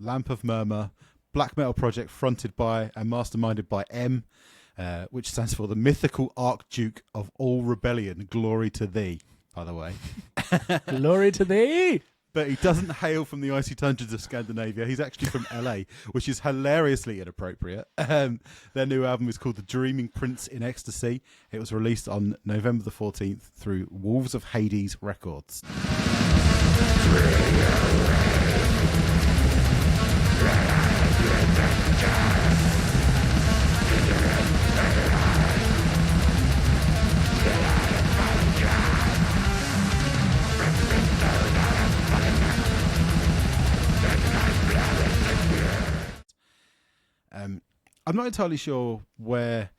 Lamp of Murmuur, black metal project fronted by and masterminded by M, which stands for the mythical Archduke of all rebellion. Glory to thee, by the way. Glory to thee! But he doesn't hail from the icy tundras of Scandinavia. He's actually from LA, which is hilariously inappropriate. Their new album is called The Dreaming Prince in Ecstasy. It was released on November the 14th through Wolves of Hades Records. I'm not entirely sure where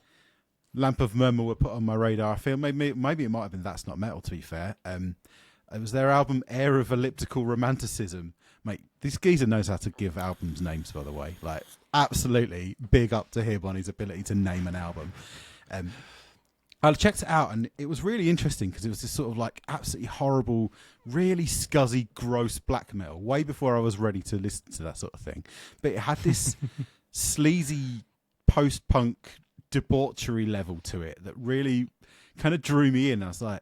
Lamp of Murmuur were put on my radar. I feel maybe it might have been That's Not Metal, to be fair. It was their album Air of Elliptical Romanticism. Mate, this geezer knows how to give albums names, by the way. Like, absolutely big up to him on his ability to name an album. I checked it out, and it was really interesting because it was this sort of like absolutely horrible, really scuzzy, gross black metal, way before I was ready to listen to that sort of thing. But it had this sleazy post-punk debauchery level to it that really kind of drew me in. I was like,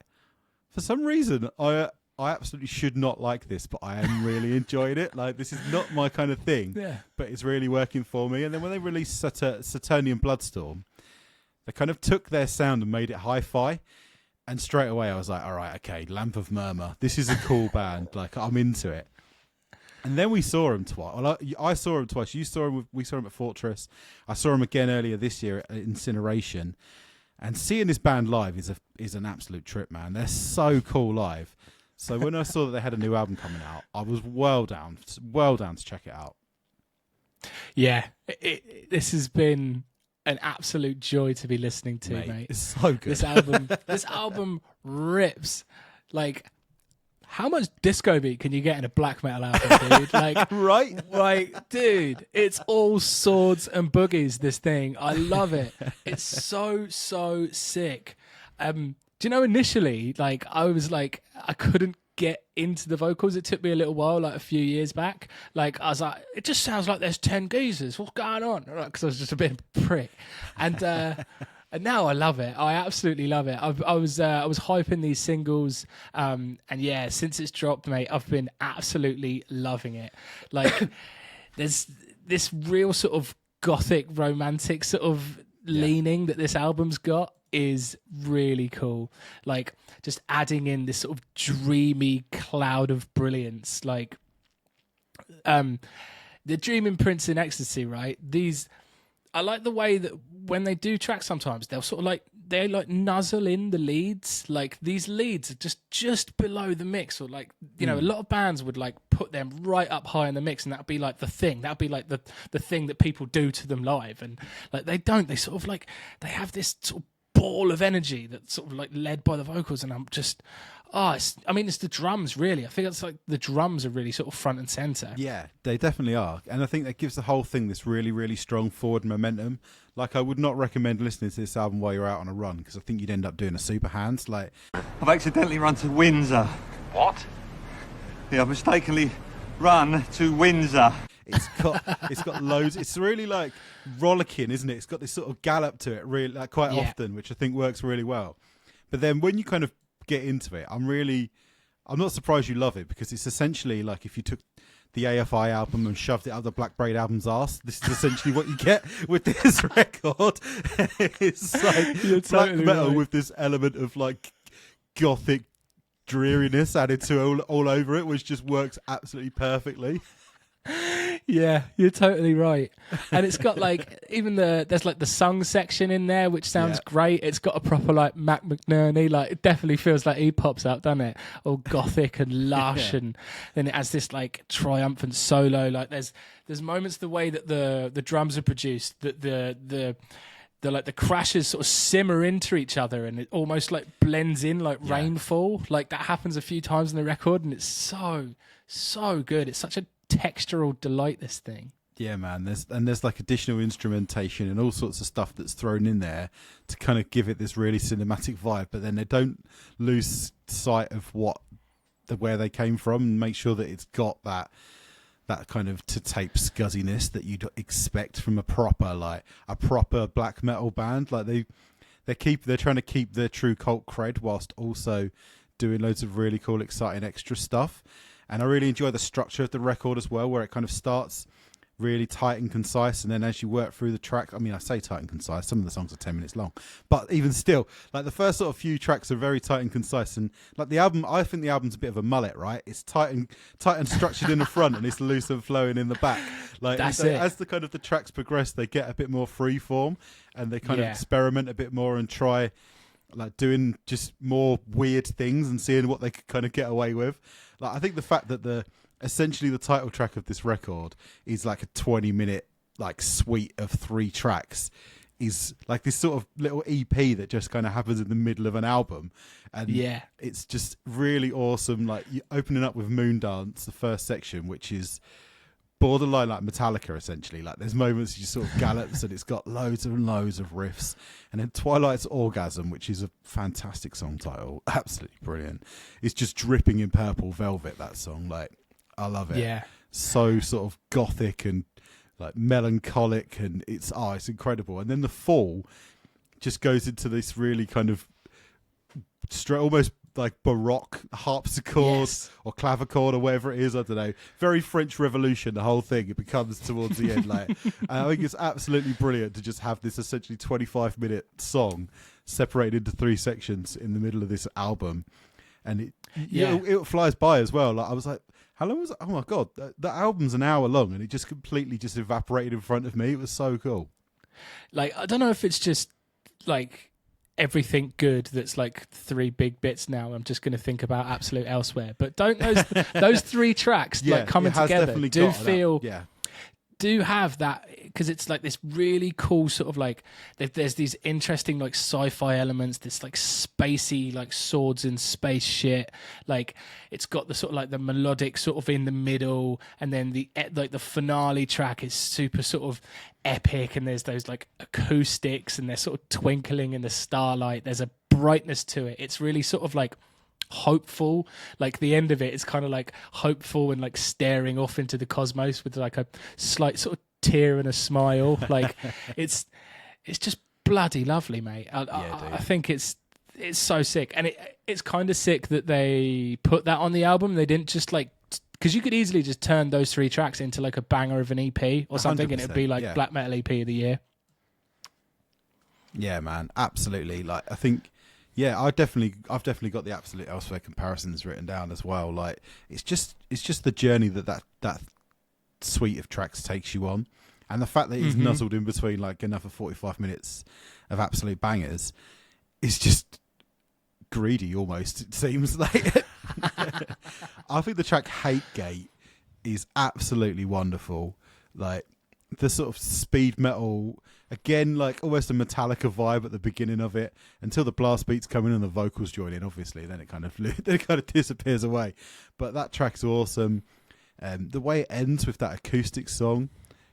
for some reason, I absolutely should not like this, but I am really enjoying it. Like, this is not my kind of thing, but it's really working for me. And then when they released Saturnian Bloodstorm, they kind of took their sound and made it hi-fi. And straight away I was like, all right, okay, Lamp of Murmuur. This is a cool band. Like, I'm into it. And then we saw him twice. Well, I saw him twice. We saw him at Fortress. I saw him again earlier this year at Incineration. And seeing this band live is an absolute trip, man. They're so cool live. So when I saw that they had a new album coming out, I was well down to check it out. Yeah, this has been an absolute joy to be listening to, mate. It's so good. This album rips. Like, how much disco beat can you get in a black metal album, dude? Like, right? Like, dude, it's all swords and boogies, this thing. I love it. It's so sick. Do you know, initially, like, I was like, I couldn't get into the vocals. It took me a little while, like a few years back. Like, I was like, it just sounds like there's 10 geezers. What's going on? Because I was just a bit of a prick. And now I love it. I absolutely love it. I was hyping these singles, and yeah, since it's dropped, mate, I've been absolutely loving it. Like, there's this real sort of gothic, romantic sort of leaning that this album's got is really cool. Like, just adding in this sort of dreamy cloud of brilliance. Like, the Dreaming Prince in Ecstasy, right? I like the way that when they do tracks, sometimes they'll sort of like nuzzle in the leads. Like, these leads are just below the mix, or like, you know, a lot of bands would like put them right up high in the mix, and that'd be like the thing. That'd be like the thing that people do to them live. And like, they don't. They sort of like, they have this sort of ball of energy that's sort of like led by the vocals, and I'm just, it's the drums, really. I think it's like the drums are really sort of front and center. Yeah, they definitely are. And I think that gives the whole thing this really, really strong forward momentum. Like, I would not recommend listening to this album while you're out on a run, because I think you'd end up doing a super hands. Like, I've accidentally run to Windsor. What? Yeah, I've mistakenly run to Windsor. It's got loads. It's really like rollicking, isn't it? It's got this sort of gallop to it, really, like, quite often, which I think works really well. But then when you kind of get into it, I'm not surprised you love it, because it's essentially like if you took the AFI album and shoved it up the Black Braid album's arse. This is essentially what you get with this record. It's like black metal with this element of like gothic dreariness added to all over it, which just works absolutely perfectly. Yeah, you're totally right. And it's got like, there's like the sung section in there, which sounds great. It's got a proper like Mac McNerney, like it definitely feels like he pops out, doesn't it? All gothic and lush, and then it has this like triumphant solo. Like there's moments the way that the drums are produced, that the like the crashes sort of simmer into each other, and it almost like blends in like rainfall. Like that happens a few times in the record, and it's so good. It's such a textural delight, this thing. Yeah, man. There's like additional instrumentation and all sorts of stuff that's thrown in there to kind of give it this really cinematic vibe, but then they don't lose sight of where they came from, and make sure that it's got that that kind of to tape scuzziness that you'd expect from a proper black metal band. Like they're trying to keep their true cult cred whilst also doing loads of really cool, exciting extra stuff. And I really enjoy the structure of the record as well, where it kind of starts really tight and concise, and then as you work through the track, I mean, I say tight and concise, some of the songs are 10 minutes long, but even still, like the first sort of few tracks are very tight and concise, and like the album, I think the album's a bit of a mullet, right? It's tight and structured in the front, and it's loose and flowing in the back. Like That's it. As the kind of the tracks progress, they get a bit more free form, and they kind of experiment a bit more and try like doing just more weird things and seeing what they could kind of get away with. Like I think the fact that essentially the title track of this record is like a 20-minute like suite of 3 tracks is like this sort of little EP that just kind of happens in the middle of an album, and it's just really awesome. Like you opening up with Moondance, the first section, which is borderline like Metallica essentially. Like there's moments you sort of gallops and it's got loads and loads of riffs, and then Twilight's Orgasm, which is a fantastic song title, absolutely brilliant. It's just dripping in purple velvet, that song. Like I love it. Yeah. So sort of gothic and like melancholic, and it's incredible. And then the Fall just goes into this really kind of almost like baroque harpsichord or clavichord or whatever it is. I don't know. Very French Revolution, the whole thing. It becomes towards the end. Like, and I think it's absolutely brilliant to just have this essentially 25-minute song separated into 3 sections in the middle of this album. And it flies by as well. Like I was like, how long was it? Oh my God, the album's an hour long, and it just completely just evaporated in front of me. It was so cool. Like, I don't know if it's just like everything good that's like 3 big bits now. I'm just going to think about Absolute Elsewhere. But don't those 3 tracks like coming together do have that, because it's like this really cool sort of like there's these interesting like sci-fi elements, this like spacey like swords in space shit. Like it's got the sort of like the melodic sort of in the middle, and then the finale track is super sort of epic, and there's those like acoustics and they're sort of twinkling in the starlight. There's a brightness to it. It's really sort of like hopeful. Like the end of it is kind of like hopeful and like staring off into the cosmos with like a slight sort of tear and a smile. Like it's just bloody lovely, mate. I think it's so sick, and it's kind of sick that they put that on the album. They didn't just like, because you could easily just turn those 3 tracks into like a banger of an EP or something, and it'd be like Black Metal EP of the year. Yeah, man, absolutely. Like I think. Yeah, I've definitely got the Absolute Elsewhere comparisons written down as well. Like it's just the journey that suite of tracks takes you on, and the fact that he's nuzzled in between like another 45 minutes of absolute bangers is just greedy almost. It seems like. I think the track Hate Gate is absolutely wonderful. Like the sort of speed metal. Again, like almost a Metallica vibe at the beginning of it, until the blast beats come in and the vocals join in. Obviously, then it kind of disappears away. But that track's awesome. The way it ends with that acoustic song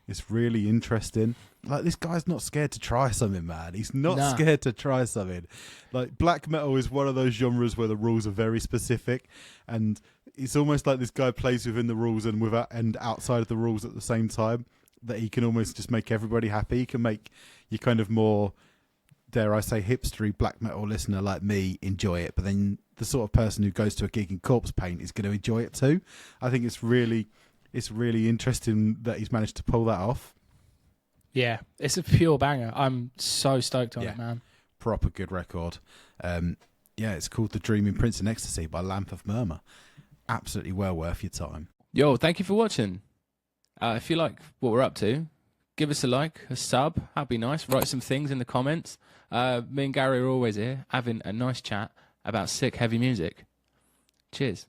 is really interesting. Like this guy's not scared to try something, man. He's not scared to try something. Like black metal is one of those genres where the rules are very specific, and it's almost like this guy plays within the rules and outside of the rules at the same time. That he can almost just make everybody happy. He can make you kind of more, dare I say, hipstery black metal listener like me enjoy it, but then the sort of person who goes to a gig in corpse paint is going to enjoy it too. I think it's really interesting that he's managed to pull that off. Yeah, it's a pure banger. I'm so stoked on it, man. Proper good record. It's called The Dreaming Prince in Ecstasy by Lamp of Murmuur. Absolutely well worth your time. Yo, thank you for watching. If you like what we're up to, give us a like, a sub. That'd be nice. Write some things in the comments. Me and Gary are always here having a nice chat about sick, heavy music. Cheers.